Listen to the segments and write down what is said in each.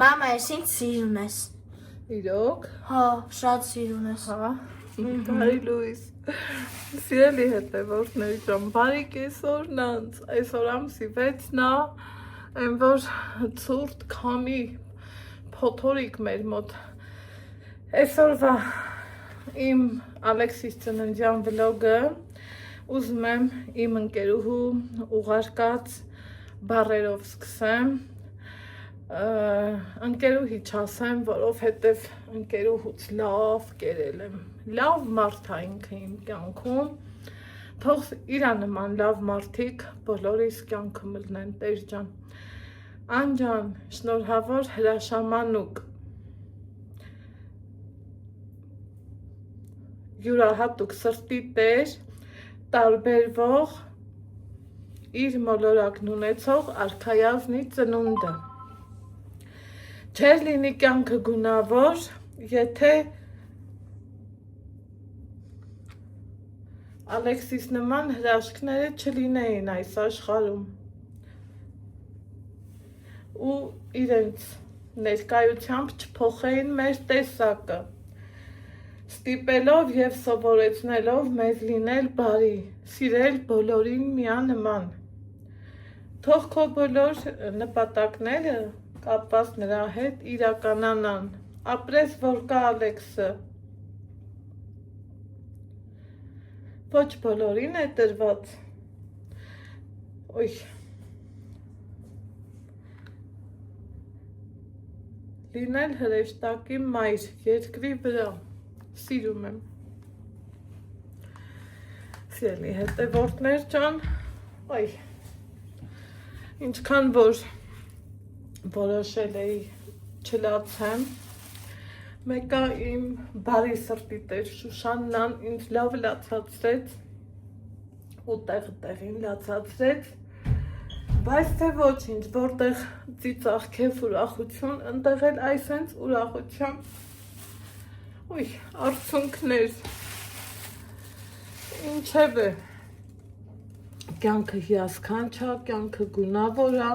Մամա, ես ինձ սիրուն ես։ Իրոք։ Հա, շատ սիրուն ես։ Հա։ Բարի լույս։ Սիրելի հետևորդներ ջան, բարի կեսօրն անց։ Այսօր ամսի 6-ն է, այն որ ցուրտ քամի փոթորիկ մեր մոտ։ Այսօրվա իմ Ալեքսիս ծննդյան վլոգը ուզում եմ իմ ընկերուհու ուղարկած բառերով սկսեմ։ Ընկերուհի չասեմ, որովհետև ընկերուհուց լավ կերել եմ, լավ մարդ է ինքը իմ կյանքում, թող իրա նման լավ մարդիկ բոլորիս կյանքը մտնեն, Տեր ջան, անջան, շնորհավոր հրաշամանուկ, յուրահատուկ սրտի Տեր, տարբերվող, իր մոլորակն ունեցող արքայազնի ծնունդը, չէր լինի կյանքը գունավոր, եթե Ալեքսիս նման հրաշքները չլինեին այս աշխարհում ու իրենց ներկայությամբ չփոխեին մեր տեսակը, ստիպելով և սովորեցնելով մեզ լինել բարի, սիրել բոլորին միանման, թող քո բոլոր նպատակները կապված նրա հետ իրականանան, ապրես որ կա Ալեքսը, ոչ բոլորին է տրված, լինել հրեշտակի մայր, երկրի վրա, սիրում եմ, սիրելի հետևորդներ ջան, ինչքան որ որոշել էի չլացեմ, մեկը իմ բարի սրտի Տեր Շուշաննան ինձ լավ լացացրեց ու տեղին լացացրեց, բայց թե ոչինչ, որտեղ ծիծաղ, քեֆ, ուրախություն, ընդեղ էլ այսենց ուրախության արցունքներ, ինչև է, կյանքը հիասքանչ է, կյանքը գունավոր է,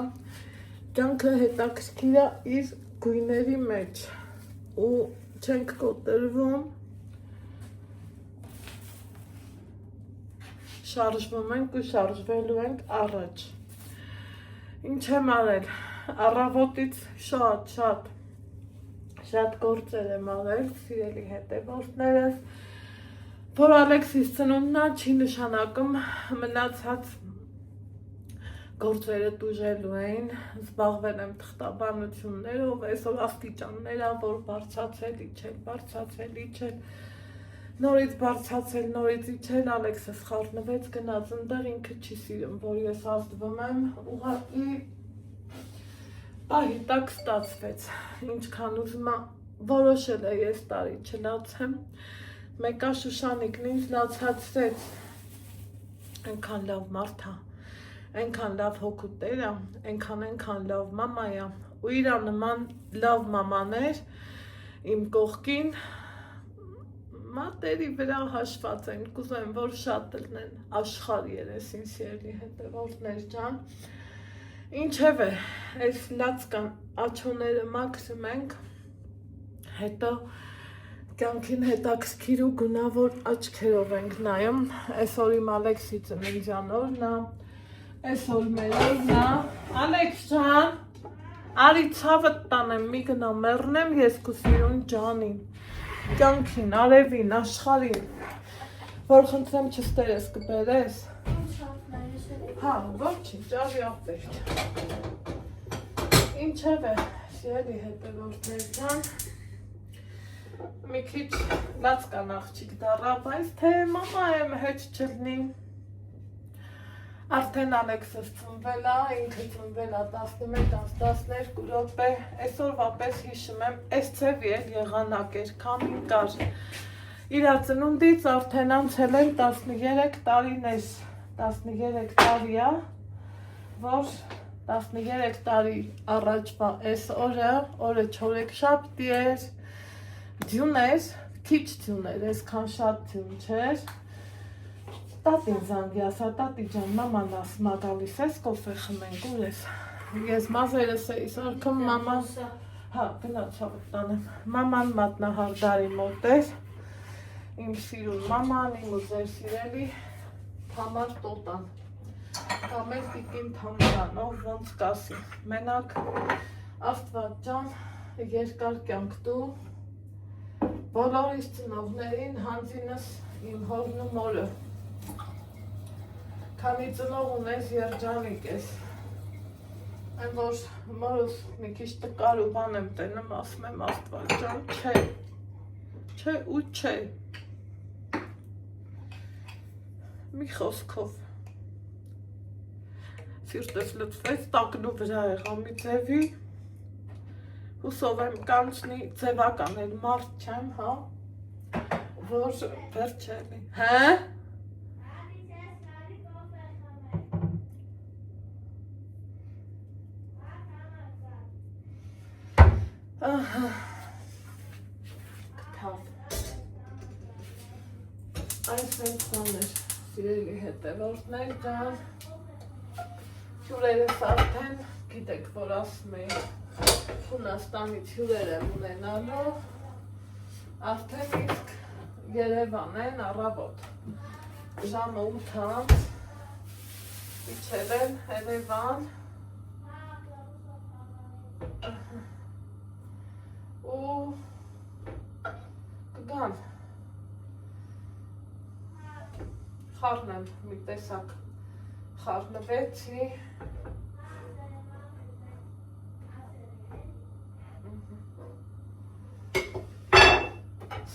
կյանքը հետաքրքիր է իր գույների մեջ ու չենք կոտրվում, շարժվում ենք ու շարժվելու ենք առաջ, ինչ եմ արել, առավոտից շատ գործեր եմ արել, սիրելի հետևորդներս, որ Ալեքսիս ծնունդն է, չի նշանակում մնացած գործերը տուժելու էին, զբաղվել եմ թղթաբանություններով, այսօր աստիճաններ ա, որ բարձացել, իջել, նորից բարձացել, նորից իջել, Ալեքսը սխարնվեց, գնաց ընդեղ, ինքը չի սիրում, որ ես ազդվում եմ, ուղղակի պահի տակ ստացվեց, ինչքան ուզում որոշել է ես տարի չլացեմ, մեկա Շուշանիկն ինձ լացացրեց, այնքան լավ մարդ է, այնքան լավ հոգու Տեր է, այնքան լավ մամա է, ու իրա նման լավ մամաներ իմ կողքին մատերի վրա հաշված են, կուզեմ, որ շատ լնեն աշխարհ երեսին, սիրելի հետևորդներ ջան, ինչև է, այս լացկան աչոները մաքրում ենք, հետո կյանքին հետաքրքիր ու գունավոր աչքերով ենք նայում, այսօր իմ Ալեքսի ծննդյան օրն է, այսօր մեր օրն է, Ալեքս ջան, արի ցավդ տանեմ, մի գնա մեռնեմ ես քո սիրուն ջանին, կյանքին, արևին, աշխարհին, որ խնդրեմ չստերես կբերես, հա, ոչինչ, արի ապերջ, ինչև է, սիրելի հետևորդներ ջան, մի քիչ լացկան աղջիկ դառա, բայց թե մամա եմ հետ չլնի, արդեն Ալեքսս ծնվել է, ինքը ծնվել է 11-12 րոպե, այսօրվա պես հիշում եմ, այս ձևի էլ եղանակ էր, քամին կար, իրա ծնունդից արդեն անցել են 13 տարիներ, 13 տարի է, որ 13 տարի առաջվա այս օրը չորեքշաբթի էր, ձյուն էր, քիչ ձյուն էր, այսքան շատ ձյուն չէր, Տատին զանգի ասա, տատի ջան, մաման ասմա գալիս ես, կոֆե խմենք, ուր ես, ես մազերս էի սարքում, մաման, Հա, գնացավ տանեմ։ Մաման մատնահարդարի մոտ էր։ Իմ սիրուն մաման, իմ ու ձեր սիրելի Թամար Տոտան։ Կամ էլ տիկին Թամարան, ով ոնց կասի։ Մենակ Աստված ջան, երկար կյանք դու բոլորիս ծնողներին, հանձինս իմ հորն ու մորը։ Քանի ծնող ունես, երջանիկ ես։ Այն որ մորս մի քիչ տկար ու բան եմ տենում, ասում եմ Աստված ջան, չէ ու չէ։ Մի խոսքով սիրտս լցվեց, տակնու վրա եղա մի ձևի, հուսով եմ կանցնի, ձևական էլ մարդ չեմ, հա, որ վերջելի, հա։ Այս վենցան էր, սիրելի հետևորդներ ջան, հյուրերս արդեն, գիտեք, որ ասում էի, Հունաստանից հյուրեր եմ ունենալու, արդեն իսկ Երևան են առավոտ, ժամը 8 իջել են Երևան, ու կգան, խառնեմ մի տեսակ խառնվեցի,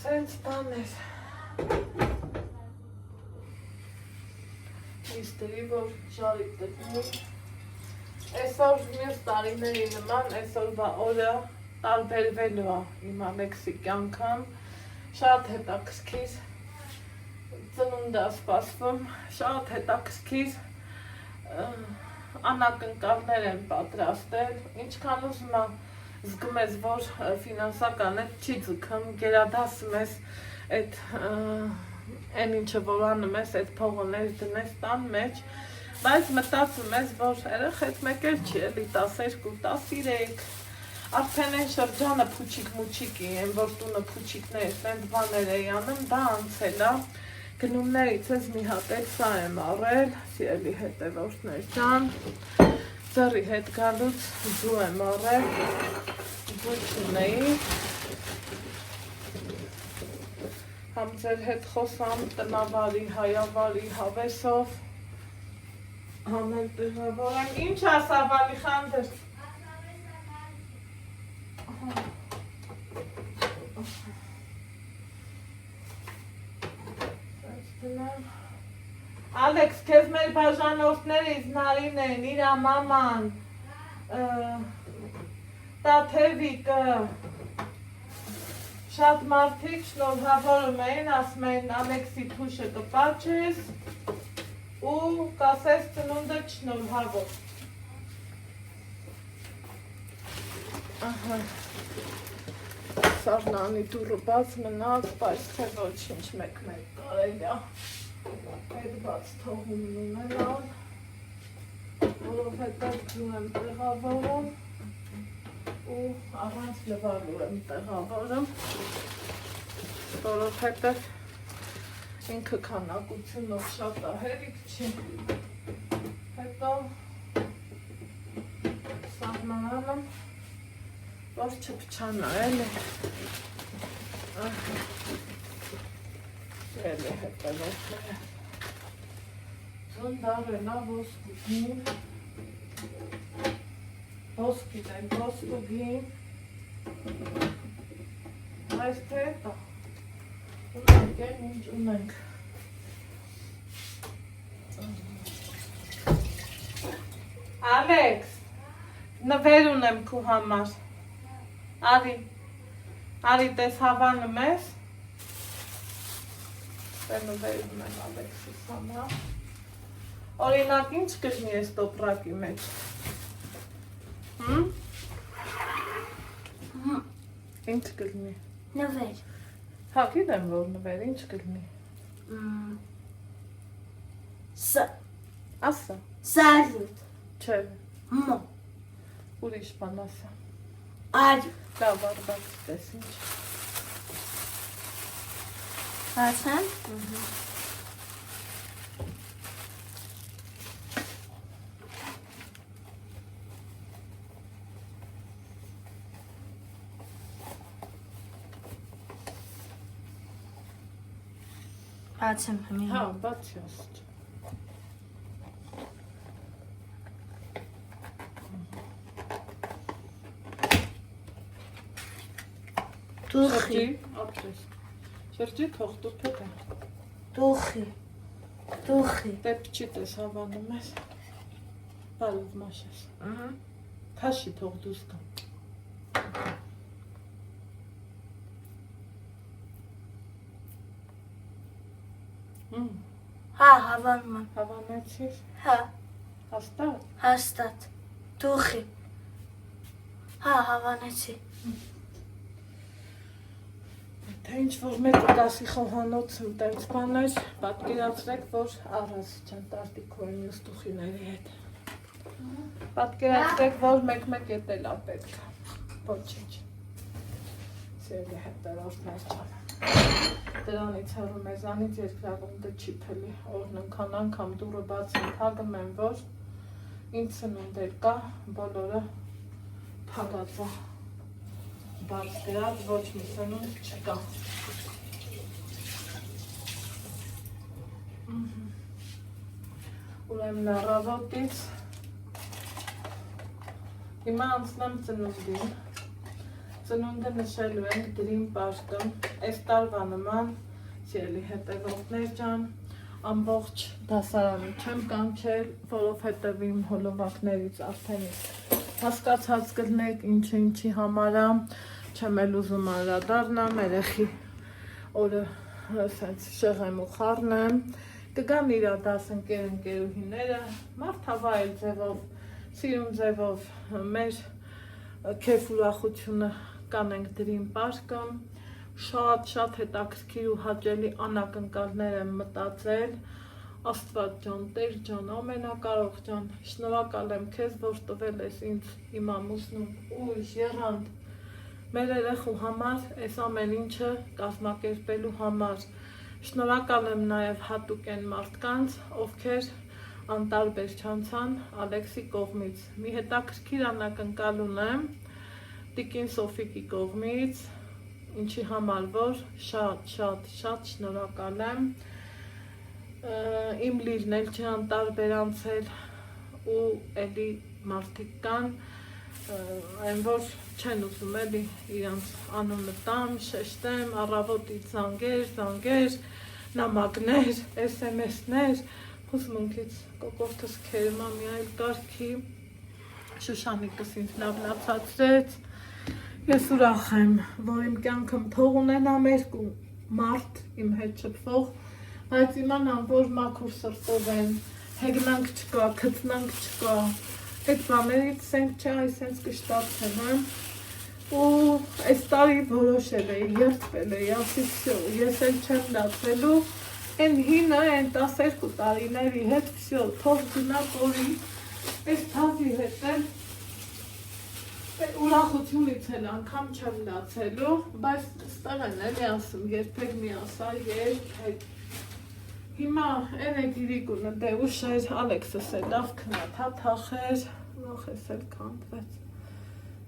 սենց բան էր, իստերի, որ ժարի տնի, այսօր մյուս տարիների նման, այսօրվա օրը տարբերվելու է իմ Ալեքսի կյանքն, շատ հետաքրքիր ծնունդ է սպասվում, շատ հետաքրքիր անակնկալներ են պատրաստել, ինչքան ուզում եմ զգում ես, որ ֆինանսական էդ չի ձգում, գերադասում ես այդ այն ինչը որ անում ես, այդ փողը ներդնես տան մեջ, բայց մտածում ես, որ երեխեդ մեկ էլ չի, էլի 12, 13, արդեն այն շրջանը փուչիկ-մուչիկի են, որ տունը փուչիկներ, տենց բաներ էի անում, դա անցել է, գնումներից ես մի հատ էլ սա եմ առել, սիրելի հետևորդներ ջան, ձեռի հետ գալուց ձու եմ առել, ձու չունեի, համ ձեր հետ խոսամ տնավարի, հայավարի հավեսով, համ էլ տեղավոր եմ, ինչ ասավալի խանդր, Ալեքս, քեզ մեր բաժանորդներից Նարին են, իրա մաման, տաթևիկը, շատ մարդիկ շնորհավորում էին, ասում էին Ալեքսի փուշը կպաճես ու կասես ծնունդը շնորհավոր։ Սառնանի դուռը բաց մնաց, բայց թե ոչինչ մեկ-մեկ կարելի է այդ բաց թողումն ունենալ, որովհետև ձու եմ տեղավորում ու առանց լվալու եմ տեղավորում, որովհետև ինքը քանակությունով շատ հերիք չի, հետո սահմանալը որ չփչանա, էլի, էլի հետևորդները, ծնդարենա ոսկուգին, ոսկիտ են ոսկուգին, այս թե հետա, ունենք են ինչ ունենք, Ալեքս, նվեր ունեմ քու համար, Արի տես հավանում ես, նվեր ունեմ Ալեքսիս համար, օրինակ ինչ կժնի ես տոպրակի մեջ, ինչ կժնի, Նվեր, հա գիտեմ որ նվեր, ինչ կժնի, ասա, սալյուտ, չէ, մո, ուրիշ բան ասա, արյուտ, Լավ, արված տես ինչ։ Բացեմ։ Բացեմ հիմա։ Հա, բացի ասջ։ Դուխի, ապրես։ Շրջի թող դուփը դա։ դուխի, դուխի։ Տեպչի տես հավանում ես։ Բալուվ մաշես։ Ահա։ Քաշի թող դուրս գա։ Հա, հավանում եմ։ Հավանեցիր։ Հա, Հաստատ։ հաստատ։ Դուխի։ Հա, հավանեցի։ Թե ինչ-որ մեկը դասի խոհանոցում տենց բաներ, պատկերացրեք, որ առած չեն տարտիքով են մյուս տուխիների հետ։ Պատկերացրեք, որ մեկ-մեկ ետ էլ ապետք, ոչինչ։ Սերի հետևորդներ չան։ Դրանից հեռու մեզանից երկրագունդը չի փելի, օրն ընքան անգամ դուրը բաց ընթագում են, որ ինձ սնունդեր կա, բոլորը փագած է։ Բարձ գրած ոչ մի սնունդ չկա։ Ուրեմն առավոտից հիմա անցնեմ ծնունդին։ Ծնունդը նշելու ենք դրին պաշտում, այս տարվա նման, սիրելի հետևորդներ ջան, ամբողջ դասարանի չեմ կանչել, որովհետև իմ հոլովակներից արդեն հասկացած կլնեք ինչի համար է, չեմ էլ ուզում անդրադառնամ, երեխի օրը սենց շեղեմ ու խառնեմ, կգան իր դաս ընկերուհիները, մարդավայել ձևով, սիրուն ձևով մեր քեֆ ուրախությունը կանենք դրին պաշտում, շատ հետաքրքիր ու հաճելի անակնկալներ եմ մտածել, Աստված ջան, Տեր ջան, ամենակարող ջան, շնորհակալ եմ քեզ, որ տվել ես ինձ իմ ամուսնուն ուժ, եռանդ, մեր երեխու համար, այս ամեն ինչը կազմակերպելու համար, շնորհակալ եմ նաև հատուկ այն մարդկանց, ովքեր անտարբեր չանցան Ալեքսի կողմից, մի հետաքրքիր անակնկալ ունեմ, Տիկին Սոֆիկի կողմից, ինչի համար որ շատ շնորհակալ եմ, իմ լիրն էլ չի անտարբեր անցել ու էլի մարդիկ կան, այն որ չեն ուզում էլի իրանց անունը տամ, շեշտեմ, առավոտից զանգեր, նամակներ, SMS-ներ, հուսմունքից կոկորդս քերմա մի այլ կարգի, Շուշանիկս ինձ լավ լացացրեց, ես ուրախ եմ, որ իմ կյանքım թող ունենամ երկու մարդ իմ հետ շփվող, բայց իմանամ, որ մաքուր սրտով են, հեգնանք չկա, քծնանք չկա, այդ բաներից սենք չէ, այսենց կշտացեմ, ու այս տարի որոշել էի, երդվել էի, ասի վсё, ես էլ չեմ լացվելու, այն հինը, այն 12 տարիների հետ վсё, թող գնա կորի, այս թազի հետ էլ ուրախությունից էլ անգամ չեմ լացելու, բայց ստեղ են էլի ասում, երբեք մի ասա, երբեք Հիմա են է գիրիկունը դե ուշեր, Ալեքսս է լավ կնատ, հա թախեր, նախ ես էլ կանդվեց,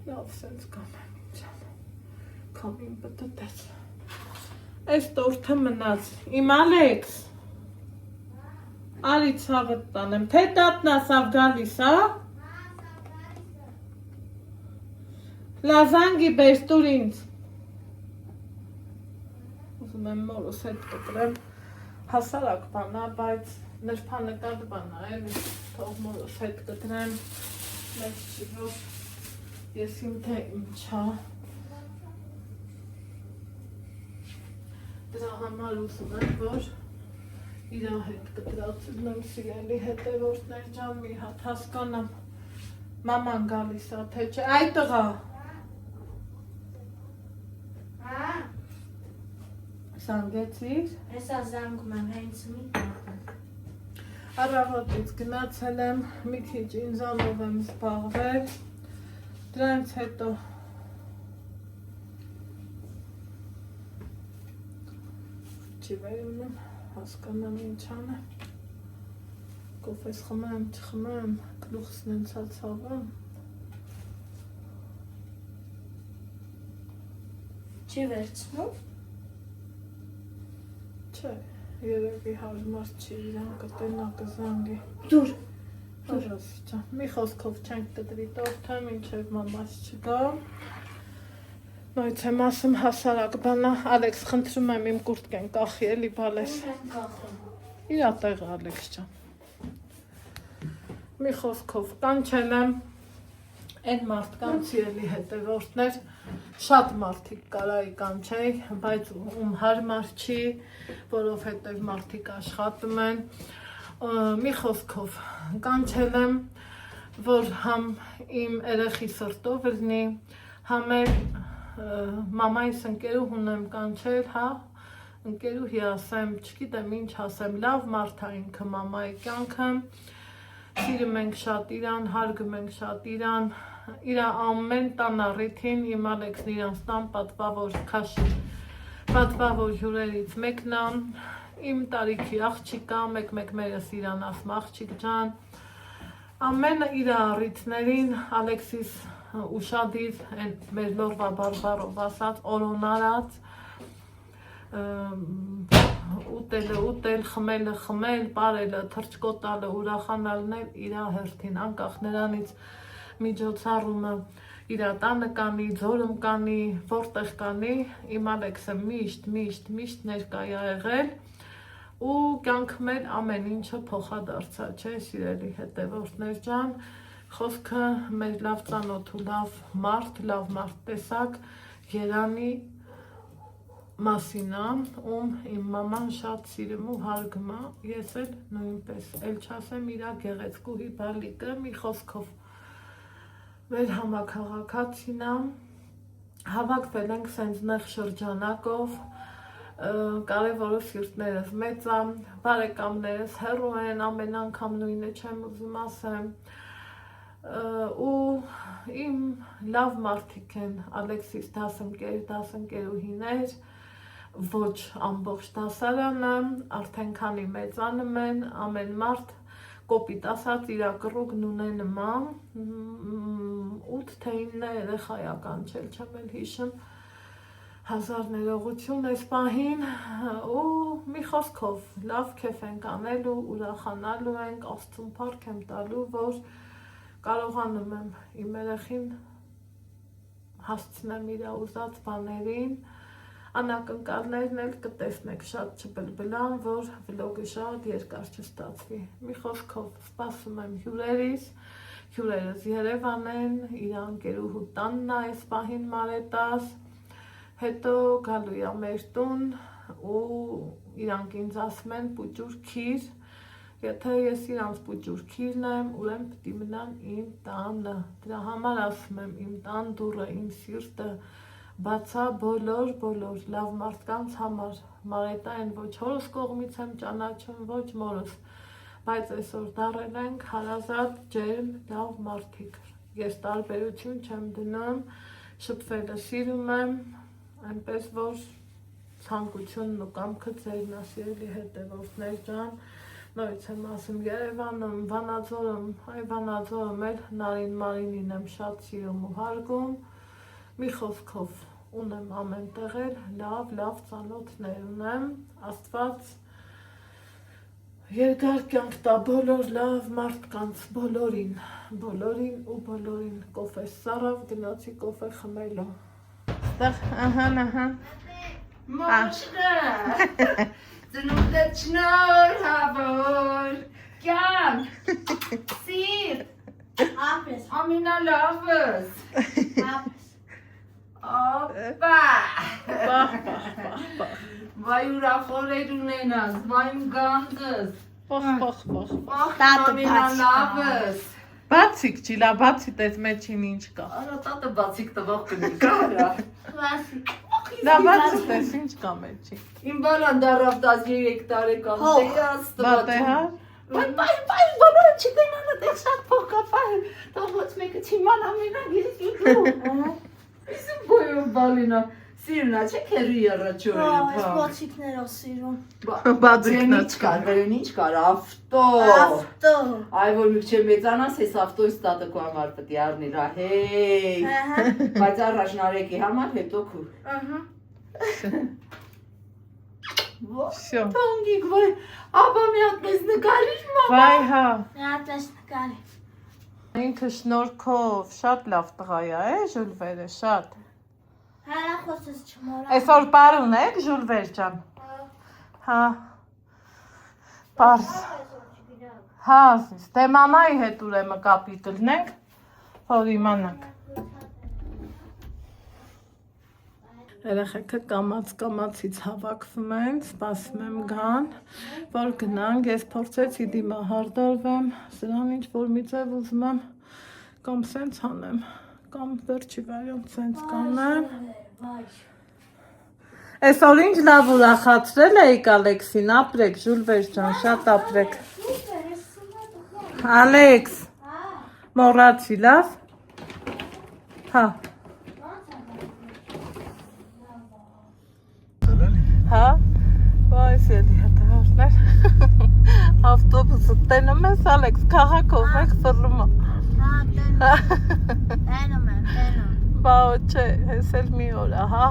լավ սենց կամ եմ ինձան, կամին բտտեց, այս տորթը մնաց, իմ Ալեքս, արի ցավըտ տանեմ, թե տատնասավ գալիս, հա? Լազանգի բեր տուր ինձ, ուզում եմ մորս հետ կտրեմ, հասարակ բանա, բայց նրբանկատ բանա, թող մորս հետ կտրեմ, մեծ չի, որ ես իմ թե ինչա, դրա համար ուզում եմ, որ իրա հետ կտրացնեմ սիրելի հետևորդներ ջան, մի հատ հասկանամ, մաման գալիս ա, թե չէ, այ տղա, Զանգեցիր։ Հեսա զանգում եմ, հենց մի տաղն։ Առավոտից գնացել եմ, մի քիչ ինձանով եմ զբաղվել, դրանց հետո ջիվեր ունում, հասկանամ ինչ անեմ, կոֆես խմեմ, չխմեմ, գլուխս նենցա ցավում, Չի վերցնում։ չէ, երևի հարմար չի, իրան կտենա կզանգի, Դուր։ Արասի ջան, մի խոսքով չենք կտրի տորթը, մինչև մամաս չգա, նոյց եմ ասում հասարակ բանա, Ալեքս խնդրում եմ իմ կուրտկեն կախի էլի բալես, իրա տեղը Ալեքս ջան, մի խոսքով կանչել եմ, են մարդկանցի էլի հետևորդներ, շատ մարդիկ կարայի կանչեի, բայց ում հարմար չի, որովհետև մարդիկ աշխատում են, մի խոսքով կանչել եմ, որ համ իմ երեխի սրտով լինի, համ էլ մամայիս ընկերուհուն եմ կանչել, հա, ընկերուհի ասեմ, չգիտեմ ինչ ասեմ, լավ մարդ ա ինքը մամայի կյանքը, սիրում ենք շատ իրան, հարգում ենք շատ իրան, իրա ամեն տան առիթին իմ Ալեքսն իրանց տան պատվավոր հյուրերից մեկն ա, իմ տարիքի աղջիկա, մեկ մերս իրան ասում աղջիկ ջան, ամեն իրա առիթներին Ալեքսիս ուշադիր են մեր լորվա բարբարով ասած, օրոնարած, ուտել, խմել, պարելը, թրջկոտալը, ուրախանալն էլ իրա հերթին, անկախ նրանից միջոցառումը իրա տանը կանի, ձորում կանի, որտեղ կանի, իմ Ալեքսը միշտ ներկա ա եղել, ու կյանքում էլ ամեն ինչը փոխադարձա, չէ, սիրելի հետևորդներ ջան, խոսքը մեր լավ ծանոթ ու լավ մարդ տեսակ Երանի մասին ա, ում իմ մաման շատ սիրում ու հարգում ա, ես էլ նույնպես, էլ չասեմ իրա գեղեցկուհի բալիկը, մի խոսքով մեր համաքաղաքացին ա, հավաքվել ենք սենց նեղ շրջանակով, կարևորը սիրտներս մեծ ա, բարեկամներս հեռու են, ամեն անգամ նույնը չեմ ուզում ասեմ, ու իմ լավ մարդիկ են Ալեքսիս դասընկերուհիներ, ոչ ամբողջ դասարանը, արդեն քանի մեծանում են, ամեն մարդ կոպիտ ասած իրա կռուգն ունե նման, 8 թե 9 երեխա ա կանչել, չեմ էլ հիշում, հազար ներողություն այս պահին ու մի խոսքով լավ քեֆ ենք անելու, ուրախանալու ենք, Աստծուն փառք եմ տալու, որ կարողանում եմ իմ երեխին հասցնեմ իր ուզած բաներին, անակնկալներն էլ կտեսնեք շատ չբլբլան, որ վլոգը շատ երկար չստացվի, մի խոսքով սպասում եմ հյուրերիս, հյուրերս Երևան են, իր ընկերուհու տանն ա այս պահին Մարետաս, հետո գալու ա մեր տուն ու իրանք ինձ ասում են պուճուր քիր, եթե ես իրանց պուճուր քիրն եմ, ուրեմն պիտի մնան իմ տանը, դրա համար ասում եմ իմ տան դուռը, իմ սիրտը բացա բոլոր լավ մարդկանց համար, Մարետա են ոչ հորս կողմից եմ ճանաչում, ոչ մորս, բայց այսօր դառել ենք հարազատ, ջերմ, լավ մարդիկ, ես տարբերություն չեմ դնում, շփվելը սիրում եմ, այնպես որ ցանկությունն ու կամքը ձերն ա սիրելի հետևորդներ ջան, նորից եմ ասում Երևանում, Վանաձորում, այ Վանաձորում էլ Նարին Մարինին եմ շատ սիրում ու հարգում, մի խոսքով ունեմ ամեն տեղեր, լավ ծանոթներ ունեմ, Աստված երկար կյանք տա բոլոր լավ մարդկանց, բոլորին ու բոլորին, կոֆե սարավ գնացի կոֆե խմելու, ահա, Մոշկը, ծնունդը չնորհավոր, կյանք, սիրտ, Ապրես, ամենալավս, Օպա, վայ ուրախորեր ունենաս, վայ գանգս, ամենալավս, բացիկ չիլա, բացի տես մեջին ինչ կա, արա տատը բացիկ տվող կնի կարա, դա բացի տես ինչ կա մեջին, իմ բալան դարավ 13 տարեկան, տեյաս տվացում, Բայց բոլորը չգնանը տես շատ փող կա պահել, տող ոչ մեկը չիման ամենագիրս յուտու, Իսկ բոյով բալինա, Սիրունա չէ քերի երաչորը։ Այս բացիկներով սիրուն։ Բացիկն չկար, վերեն ինչ կար, ավտո։ Ավտո։ Այ որ մի չէ մեծանաս, այս ավտոյի ստատը քո համար պետք է առնիր, հեյ։ Բայց առաջնարեկի համար հետո քու։ Ահա։ Всё. Թոնգիկ, վայ, ապա մի հատ մեզ նկարիր մամա։ Վայ հա։ Նատես նկարի։ Ինքը շնորհքով շատ լավ տղա է, Ժուլվերը, շատ։ Հեռախոսս չմոռա։ Այսօր պարուն եք, Ժուլվեր ջան։ Հա։ Պարզ։ Հա, դե մամայի հետ ուրեմն կապի կլնենք, որ իմանանք։ Երեխեքը կամաց-կամացից հավաքվում են, սպասում եմ գան, որ գնանք, ես փորձեցի դիմահարդարվեմ, սրան ինչ որ մի ձև ուզում եմ, կամ սենց անեմ, կամ վերջի վարյանտ սենց կանեմ։ Այսօր ինչ լավ ուրախացրել էիք Ալեքսին, ապրեք, Ժուլվեր ջան, շատ ապրեք։ Ալեքս, մոռացի, լավ։ Հա։ Հա, բայց էլի հատարներ, ավտոբուսը տենում ես Ալեքս, կաղաքով եք վռում։ Հա, տենում եմ։ Բա չէ, հես էլ մի օր, ահա,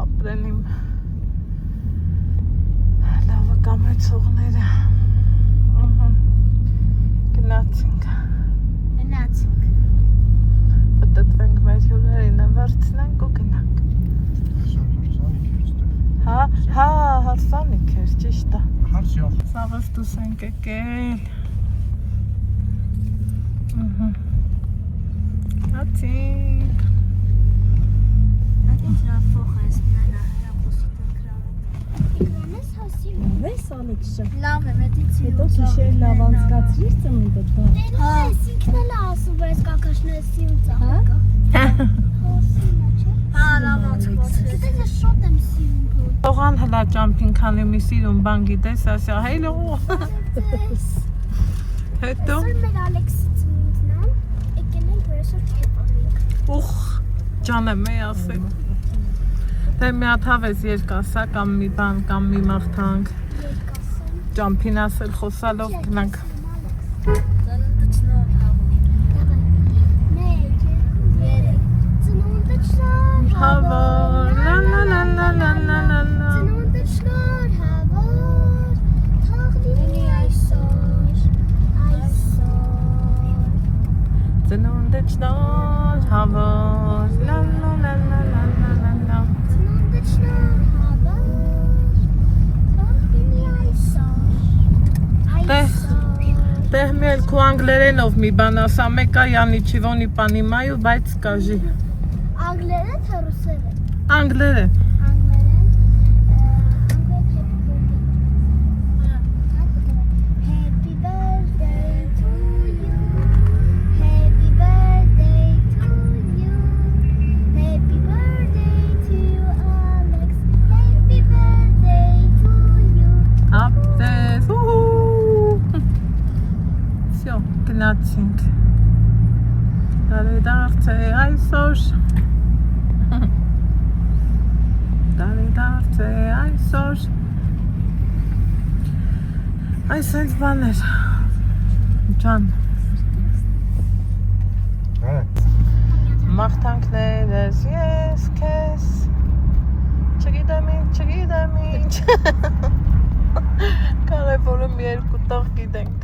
ապրեն իմ լավը կամեցողները, գնացինք, պտտվենք մեր հյուրերինը, վարձնենք ու գնանք։ Հա, հարսանիք էր, ճիշտ է։ Սավս դուս ենք եկել։ Ացինք։ Վես Ալեքսը։ Լավ է, մետից Հետո գիշեր լավ անցկացրիր ծնունդը։ Հա, ինքն էլ ասում, որ այս կակաշները սիրուն ծաղկա։ Հա, լավ անցկացրի։ Գիտես, ես շատ եմ սիրուն բոտ։ Տողան հլա ճամփին քանի մի սիրուն բան գիտես, ասա, հելո։ Հետո Մեր Ալեքսի ծնունդն է, եկել ենք, որ այսօր կերպ անենք։ ուխ, ջանեմ է ասել։ Դե մի հատ հավես երկասա կամ մի բան կամ մի մաղթանք։ Ճամփին ասել խոսալով գնանք։ Հավոր, լա լա լա լա լա լա լա լա։ Ծնունդը չնոր, հավոր, լա լա լա լա լա լա լա լա։ Տեղ մի էլ քու անգլերենով մի բան ասա, մեկա յանի չիվոնի պանիմայու, բայց սկաժի։ Անգլերեն թե ռուսերեն։ Անգլերեն։ Happy birthday to you. Happy birthday to you. Happy birthday to you, Alex. Happy birthday to you. Ապտես, ուհու։ Всё, գնացինք։ Դարեդարձ է այսօր։ Դարեդարձ է այսօր։ Այս այս բաներ։ Ջան։ Մաղթանքներս ես քեզ։ Չգիտեմ ինչ։ Կարևորը մի երկու տող գիտենք։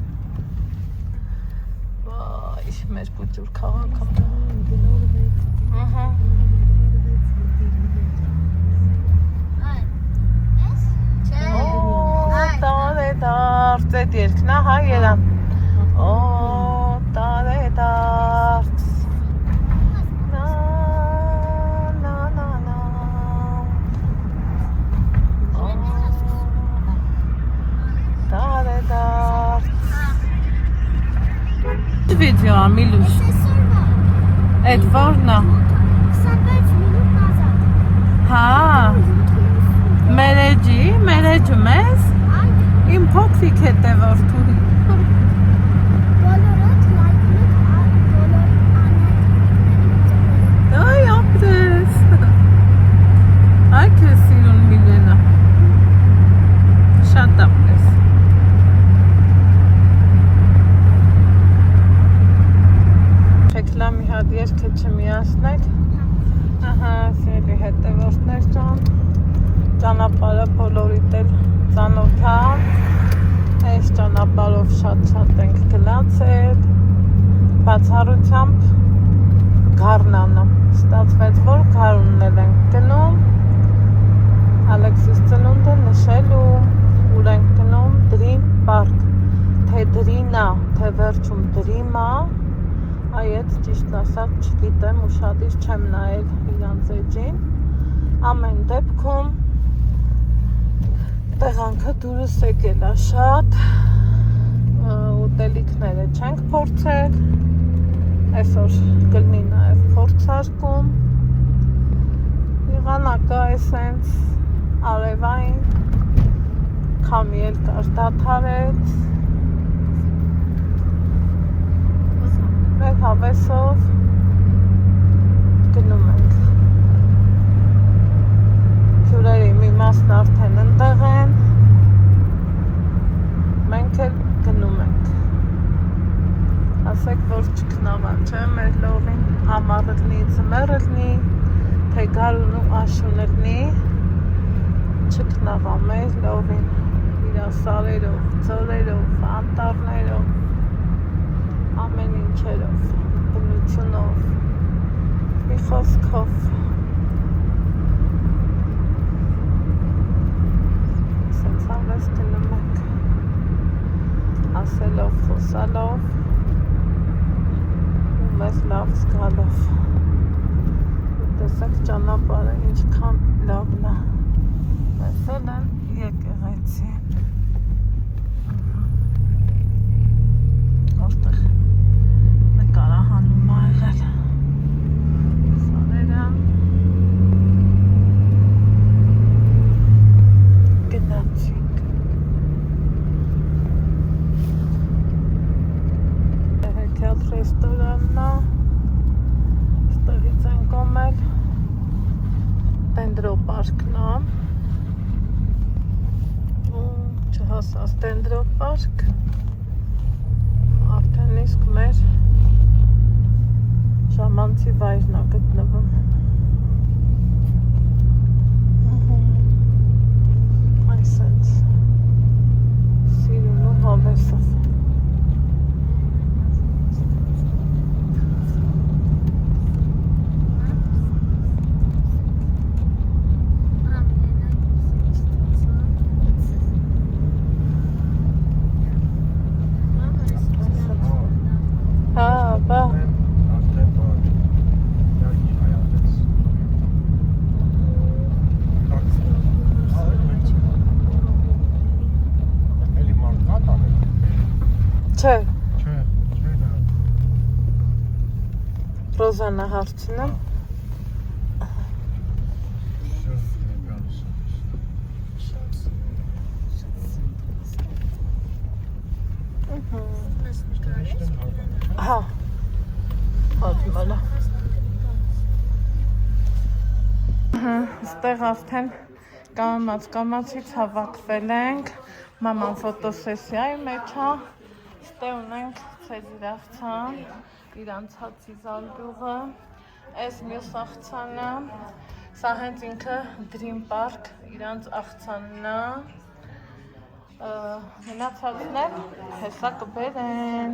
Վայ, մեր կուտուր քաղաքը։ Ահա։ Տարեդարձ, այդ երկն է, հա երան։ Օ, տարեդարձ։ Նա, նա, նա, նա։ Տարեդարձ։ Վիդեո, Ամիլուշ։ Այդ որն է։ 25 minut назад. Հա, մերեջում ես։ Իմ փոքրիկ հետևորդուհի։ Բոլորդ լայքնեք, բոլորդ անեք։ Այ ապրես։ ջան, ճանապարհը բոլորիդ էլ ծանոթ է, այս ճանապարհով շատ ենք գնացել, բացառությամբ Գառնանը, ստացվեց, որ Գառնն էլ ենք գնում, Ալեքսիս ծնունդը նշելու, ուր ենք գնում Դրիմ պարկ, թե Դրինա, թե վերջում Դրիմա, այդ ճիշտ ասած չգիտեմ, ուշադիր չեմ նայել իրանց էջին, ամեն դեպքում տեղանքը դուրս եկել է շատ, ուտելիքները չենք փորձել, այսօր կլինի նաև փորձարկում, եղանակը էսենց արևային, քամի էլ կար դադարեց, մեր հավեսով գնում ենք, հյուրերի մի մասն արդեն ընդեղ են, մենք էլ գնում ենք, ասեք, որ չքնավան, չէ, մեր լովին, ամառ ըլնի, ձմեռ ըլնի, թե գարուն ու աշուն ըլնի, չքնավա մեր լովին, իր սարերով, ձորերով, անտառներով, ամեն ինչերով, բնությունով, մի խոսքով, սենց հավես գնում ենք, ասելով, խոսալով, մեզ լավ զգալով, տեսեք ճանապարհը ինչքան լավն է, տեսել են եկեղեցի, որտեղ նկարահանում ա եղել, սարերը, գնացինք, հեքիաթ ռեստորանն է, ստեղից են կոմել, Դենդրոպարկն է, չհասած Դենդրոպարկ, արդեն իսկ մեր ժամանցի վայրն է գտնվում, այսենց սիրուն ու հավեսով, Չէ, Ռոզանա հարցնում, հա, հատմալա, ստեղ արդեն կամացից հավաքվել ենք, մաման ֆոտոսեսիայի մեջ հա, ստեղ ունենք ցեզիր աղցան, իրանց հացի զալգյուղը, այս մյուս աղցանը, սա հենց ինքը Դրիմ պարկ, իրանց աղցանն է, մնացածն էլ հեսա կբերեն,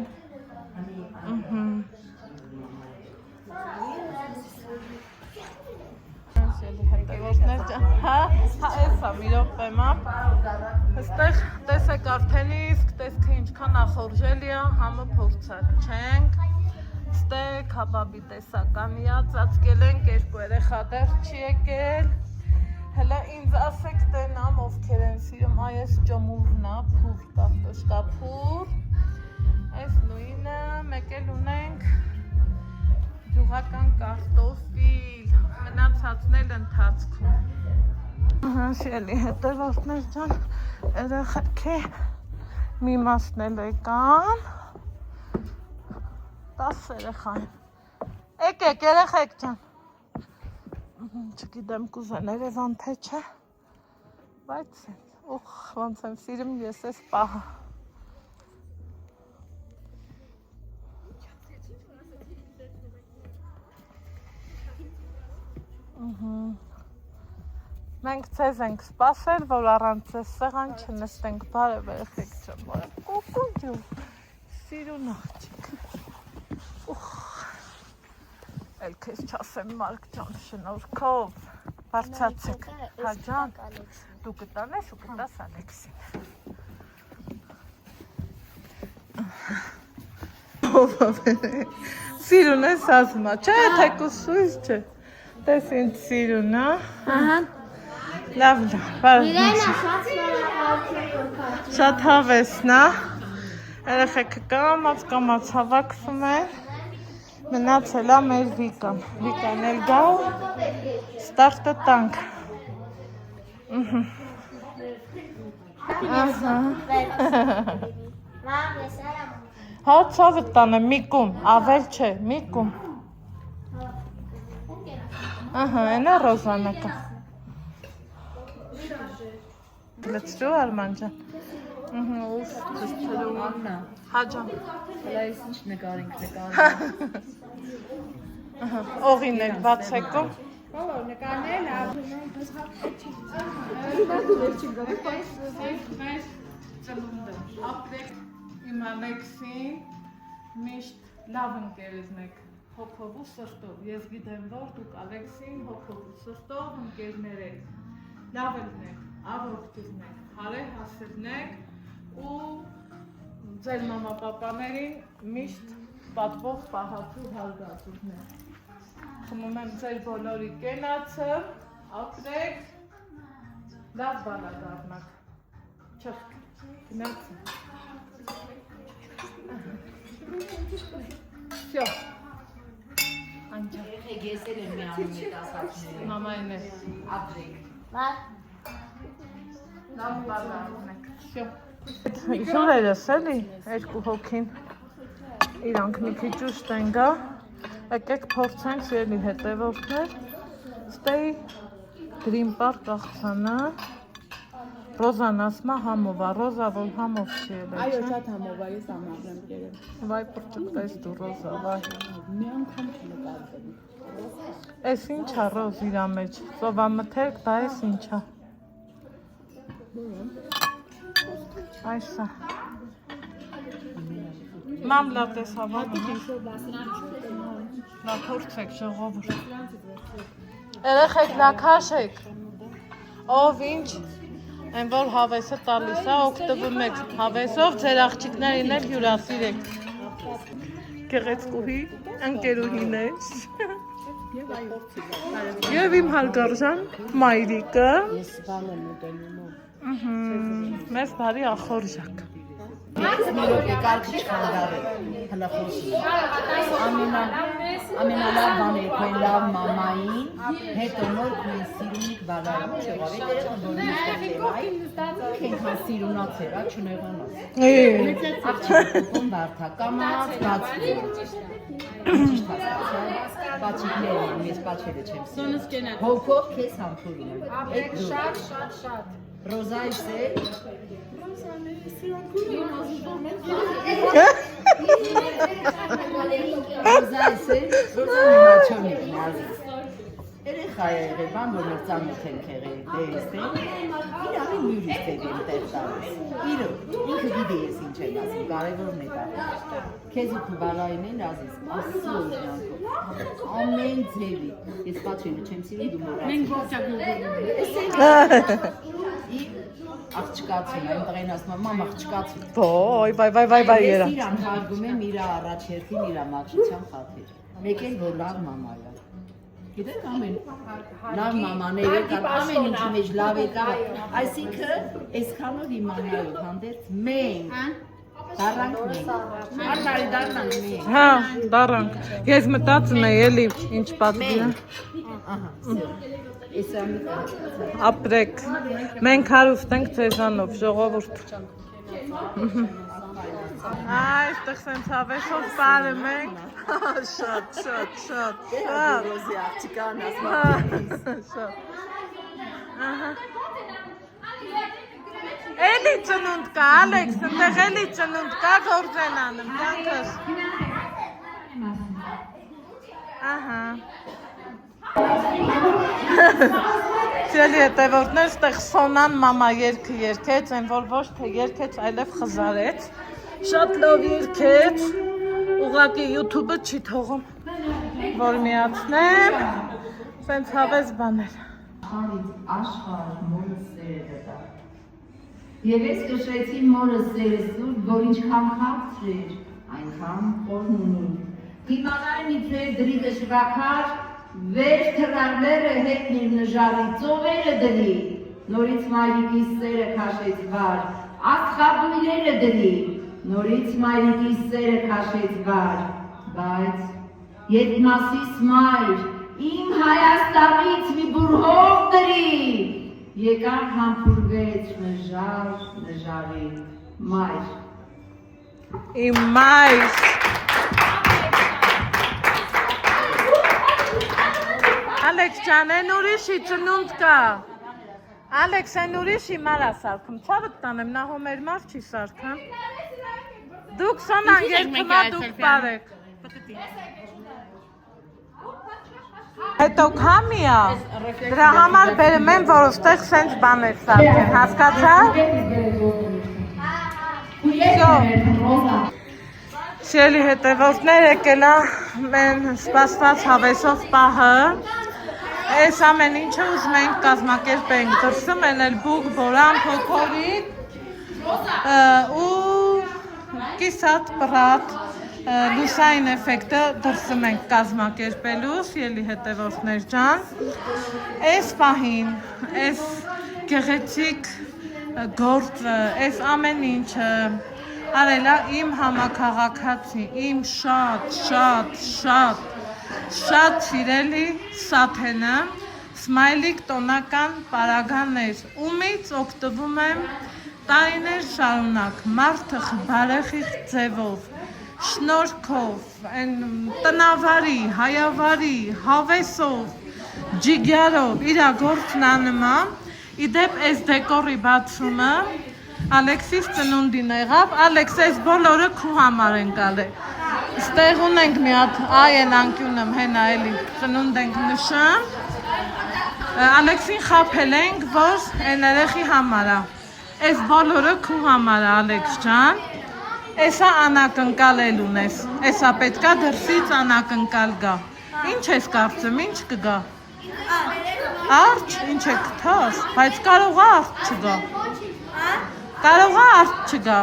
հա, էսա մի րոպեմա, այստեղ տեսեք արդեն իսկ, տեսքը ինչքան ախորժելի է, համը փորձած չենք, ստեղ քաբաբի տեսականի է, ծածկել ենք, երկու երեխա դեռ չի եկել, հələ ինձ ասեք տենամ, ովքեր են սիրում, այս ճոմուրն է, փուր, կարտոշկա փուր, այս նույնը, մեկ էլ ունենք գյուղական կարտոֆիլ, մնացածն էլ ընթացքում, Սիրելի հետևորդներ ջան, երեխեքի մի մասն էլ եկան, 10 երեխա են, եկեք երեխեք ջան, չգիտեմ կուզեն Երևան թե չէ, բայց ոնց եմ սիրում ես ես պահը, Մենք ցեզ ենք սպասել, որ առանց ձեզ սեղան չնստենք, բարև երեխեք չեմ, բարև կոկոջու, սիրուն աղջիկ, էլ քեզ չասեմ Մարկ ջան, շնորհքով, բարձացեք, հա ջան, դու կտանես ու կտաս Ալեքսին։ Սիրուն ես ասմա, չէ, թեկուս սույս չէ, տես ինձ սիրուն, հա։ Լավ, շատ հավեսն է, երեխեքը կամաց հավաքվում է, մնացել է մեր Վիկան, Վիկան էլ գա ու ստարտը տանք։ Հա ցավը տանը միկում, ավել չէ, միկում։ Ահա, այնա Ռոզանեկը։ Լցրու Արման ջան։ Ուֆ, լցրու Աննա։ Հա ջան։ Հələ ես ինչ նկարենք։ Օղին եք բացեկում։ նկարներ ապրեք իմ Ալեքսին, միշտ լավ ընկերներն եք, հոգով ու սրտով, ես գիտեմ, որ դուք Ալեքսին հոգով ու սրտով ընկերներ եք, լավ եք, առողջն եք, հարե հասելն եք ու ձեր մամա-պապաներին միշտ պատվող պահածու հարգածուքներ։ Խմում եմ ձեր բոլորի կենացը, ապրեք, լավ բանադառնաք, չխք, գնացը։ Всё։ Անջա։ Երեխեք եսել են մի անում եք ասացները։ Մամային է։ Ապրեք։ Լավ բանադառնաք։ Всё։ Իշխորերս էլի, երկու հոգին, իրանք մի քիչ ուշտ են գա, եկեք փորձենք սիրելի հետևորդներ, ստեի գրիմ պարկ աղցանա, Ռոզան ասմա համով է, Ռոզա որ համով չի էլ է, Այո, շատ համով է, ես ամառ եմ կերել։ վայ պրճկտես դու Ռոզա, վայ։ Մի անգամ չնկարվել։ Էս ինչ է Ռոզ իրա մեջ, ծովամթերք, դա էս ինչ է։ Այսա։ Մամ լավ տեսավանում է։ Լավ փորձեք ժողովուրդ։ Երեխեք նա քաշեք։ Ով ինչ, այն որ հավեսը տալիս է, օգտվում եք հավեսով, ձեր աղջիկներին էլ հյուրասիրեք։ Գեղեցկուհի ընկերուհիներ։ Եվ իմ հարգարժան մայրիկը։ Ես բան եմ ուտելու։ Մեզ բարի ախորժակ։ Մի րոպե կարգ չխանդարեք, հլա խոսի։ Ամենալավ բան է քույն լավ մամային, հետո նոր քույն սիրունիկ բալարում չեղավ, էդ երեխան որ նստել թեմայի, ինքենքան սիրունացեր, չնեղանաց։ Աղջիկը կոպոն բարդա, կամած բացվի։ Ճիշտ հասկացա, պաչիկներ եմ, ես պաչերը չեմ սիրում։ Հոգով քեզ համբուրում եմ։ Էդ դու։ Շատ։ Ռոզայս է։ Ռոզայս է, Ռոզան մաչոնիկ նազիս։ Երեխա է եղել, բան որ մեր ծանոթ ենք եղել, դերս է, իրանի մյուրիստ է դեմ տեղ տալիս, իրոք, ինքը գիտի ես ինչ են ասում, կարևորն է դա, քեզ ու քու բալային են ազիս, ասի օժյանքով, ամեն ձևի, ես պաչելը չեմ սիրում դու մորացի։ Մենք աղջկացում եմ, տղեն ասում եմ, մամ աղջկացում։ Վայ երա։ Ես իրան հարգում եմ իրա առաջ հերթին իրա մաքրության խաթեր։ Մեկ էլ որ լավ մամա է։ Գիտեք ամեն լավ մամաները կան, ամեն ինչի մեջ լավ է կա։ Այսինքն, այսքանով իմանալով հանդերձ մենք դառանք մենք։ Արդարի դառնանք մենք։ Հա, դառանք։ Ես մտածում եմ էլի ինչ պատվի է։ Ահա, Ապրեք, մենք հարուստ ենք ձեզանով, ժողովուրդ։ Այստեղ սենց հավեսով պարում ենք, շատ։ Ռոզի աղջիկան ասում Էլի ծնունդ կա, Ալեքս, ընդեղ էլի ծնունդ կա, գործ են անում, կյանքս։ Ահա։ Սիրելի հետևորդներ, ստեղ Սոնան մամա երգը երգեց, այն որ ոչ թե երգեց, այլև խզարեց։ Շատ լավ երգեց, ուղղակի YouTube-ը չի թողում, որ միացնեմ, սենց հավես բաներ։ Աշխարհ մորս սերը դա։ Եվ ես կշեցի մորս սերը սուր, որ ինչքան քաղցր էր, այնքան խորնունուն։ Իմանայր իբրև դրի դժվակար, վեր թրարները հետնիր նժարի ծովերը դրի, նորից մայրիկի սերը քաշեց վար, աստղաբույրերը դրի, նորից մայրիկի սերը քաշեց վար, բայց ետնասիս մայր, իմ Հայաստանից մի բուրհող դրի, եկավ համբուրվեց նժարի մայր։ Իմ մայր։ Ալեքս ջան, են ուրիշի ծնունդ կա։ Ալեքս, են ուրիշի մարա սարքում, ցավդ տանեմ, նա հոմեր մար չի սարքան։ Դուք Սոնան երգմա դուք բարեք։ Հետո քամիա, դրա համար բերում եմ, որ ոստեղ սենց բաներ սարքեն, հասկացա։ Սիրելի հետևորդներ, եկել է մեն սպասված հավեսով պահը։ Այս ամեն ինչը ուզում ենք կազմակերպենք դրսում են էլ բուկ, բորան, փոքորիկ ու կիսատ պրատ լուսային էֆեկտը դրսում ենք կազմակերպելու, սիրելի հետևորդներ ջան։ Այս պահին, այս գեղեցիկ գործը, այս ամեն ինչը արելա իմ համաքաղաքացի, իմ շատ սիրելի Սաթենը, Սմայլիկ տոնական պարագաներ, ումից օգտվում եմ տարիներ շարունակ, մարդը բարեխիղ ձևով, շնորհքով, տնավարի, հայավարի, հավեսով, ջիգյարով, իրա գործն անման, իդեպ այս դեկորի բացումը Ալեքսիս ծնունդին եղավ, Ալեքս, այս բոլորը քու համար ենք ալել։ Ստեղ ունենք մի հատ այ են անկյունը հենա էլի ծնունդ ենք նշում։ Ալեքսին խաբել ենք, որ այն երեխի համար է։ Այս բոլորը քու համար է, Ալեքս ջան։ Էսա անակնկալ էլ ունես։ Էսա պետքա դրսից անակնկալ գա։ Ինչ ես կարծում, ինչ կգա։ Արջ, ինչ է կթաս, բայց կարող է արջ չգա։ Կարող է արջ չգա։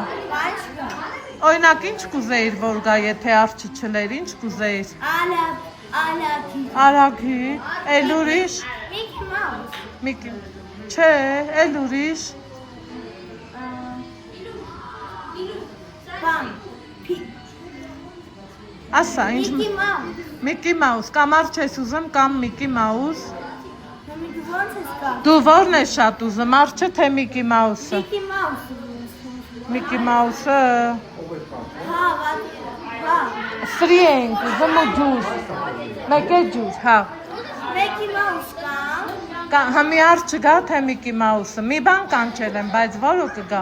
Օրինակ ինչ կուզեիր, որ գա, եթե արջը չլեր, ինչ կուզեիր։ Արագի, էլ ուրիշ։ Միկի Մաուս։ Չէ, էլ ուրիշ։ Ասա, ինչ։ Միկի Մաուս, կամ արջ ես ուզում, կամ Միկի Մաուս։ Դու որն ես շատ ուզում, արջը թե Միկի Մաուսը։ Միկի Մաուսը։ Սրի ենք ուզում ու ջուր, մեկ է ջուր, հա։ Միկի Մաուս կա։ Համի արջը գա, թե Միկի Մաուսը, մի բան կանչել եմ, բայց որը կգա։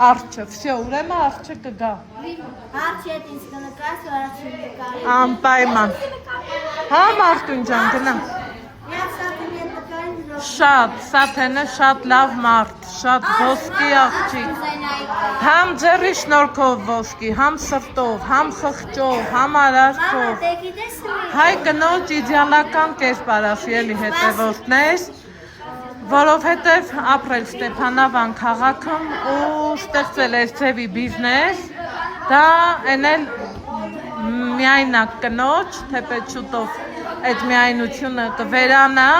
Արջը, վսյո, ուրեմը արջը կգա։ Արջը հետ ինձ կնկաս, որ արջը նկարի։ Անպայման։ Հա Մարտուն ջան, գնա։ Շատ, Սաթենը շատ լավ մարդ, շատ ոսկի աղջիկ, համ ձեռի շնորհքով ոսկի, համ սրտով, համ խղճով, համ արարքով, հայ կնոջ իդեալական կերպարա, սիրելի հետևորդներ, որովհետև ապրել Ստեփանավան քաղաքում ու ստեղծել այս ձևի բիզնես, դա էնել միայնակ կնոջ, թեպետ շուտով այդ միայնությունը կվերանա,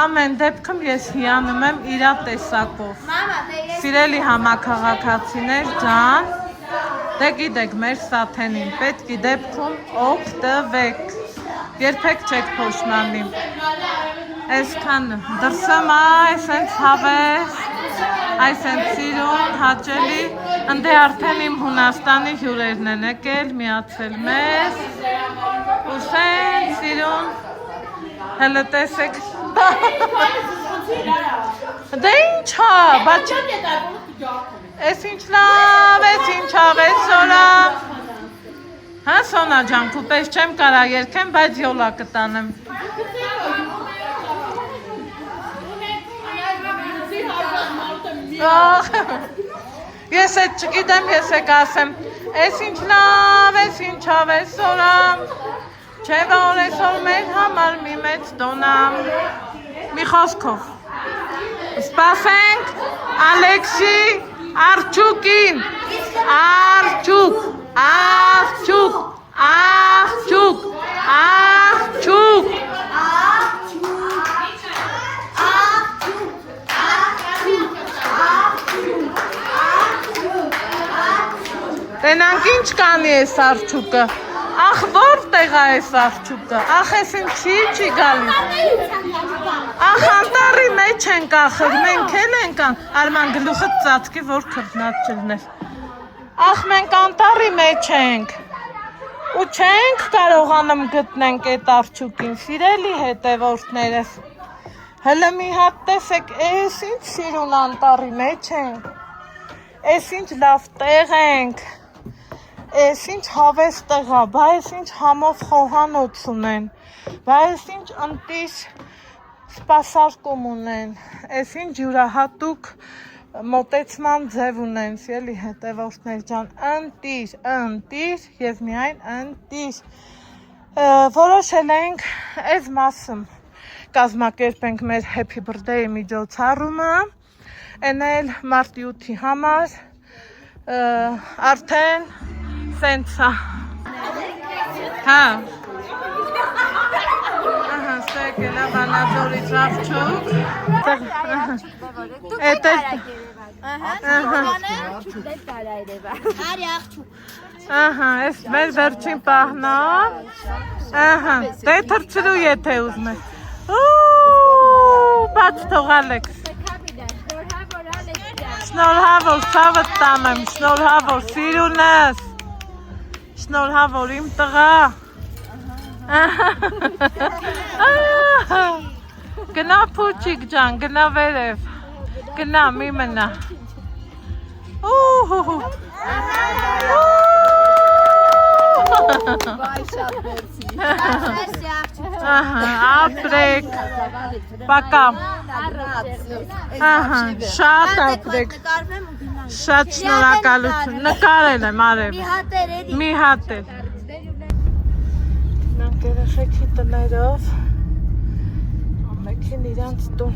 ամեն դեպքում ես հիանում եմ իրա տեսակով։ Սիրելի համաքաղաքացիներ ջան, դե գիտեք մեր Սաթենին, պետք է դեպքում օգտվեք, երբեք չեք փոշմանի։ Այսքան դրսում այս ենք հավես, այս ենք սիրուն, հաճելի, ընդե արդեն իմ Հունաստանի հյուրերն են եկել, միացել մեզ, ու սեն սիրուն, հելը տեսեք, դե ինչ հա, բաչ, ես ինչ լավ, ես ինչ հավես սորա, հա Սոնա ջան, քու պես չեմ կարա երկեմ, բայց յոլա կտանեմ։ Ես այդ չգիտեմ, ես է կասեմ, ես ինչ լավ, ես ինչավ ես օրամ, չէ որ այսօր մեր համար մի մեծ դոնամ, մի խոսքով, սպասենք Ալեքսի Արչուկին, Արչուկ, Արչուկ, Արչուկ, Արչուկ, Տենանք ինչ կանի ես Արչուկը, ախ որտեղ է ես Արչուկը, ախ ես ինչի չի գալիս, ախ անտարի մեջ ենք ախր, մենք էլ ենք Արման գլուխը ծածկի որ քրտնած չլներ, ախ մենք անտարի մեջ ենք, ու չենք կարողանում գտնենք այդ Արչուկին, սիրելի հետևորդներս, հլը մի հատ տեսեք, ես ինչ սիրուն անտարի մեջ ենք, ես ինչ լավ տեղ ենք, Ես ինչ հավես տեղա, բա ես ինչ համով խոհանոց ունեն, բա ես ինչ ընտիր սպասարկում ունեն, ես ինչ յուրահատուկ մոտեցման ձև ունեն, սիրելի հետևորդներ ջան, ընտիր և միայն ընտիր, որոշել ենք այս մասում կազմակերպենք մեր Happy Birthday միջոցառումը, էնել մարտի 8-ի համար, արդեն Սենցա, հա, ստեղ գելա վանածորից Արչուկ, ես մեր վերջին պահնա, դե թրցրու եթե ուզմ ես, բաց թող Ալեքս, շնորհավոր սավըտ տամեմ, շնորհավոր սիրունս, շնորհավոր իմ տղա, գնա փուչիկ ջան, գնա վերև, գնա մի մնա, ապրեք, պակա, շատ ապրեք, շատ շնորհակալություն, նկարել եմ արև, մի հատ էլ, նրանք երեխեքի տներով, ամեքին իրանց տուն,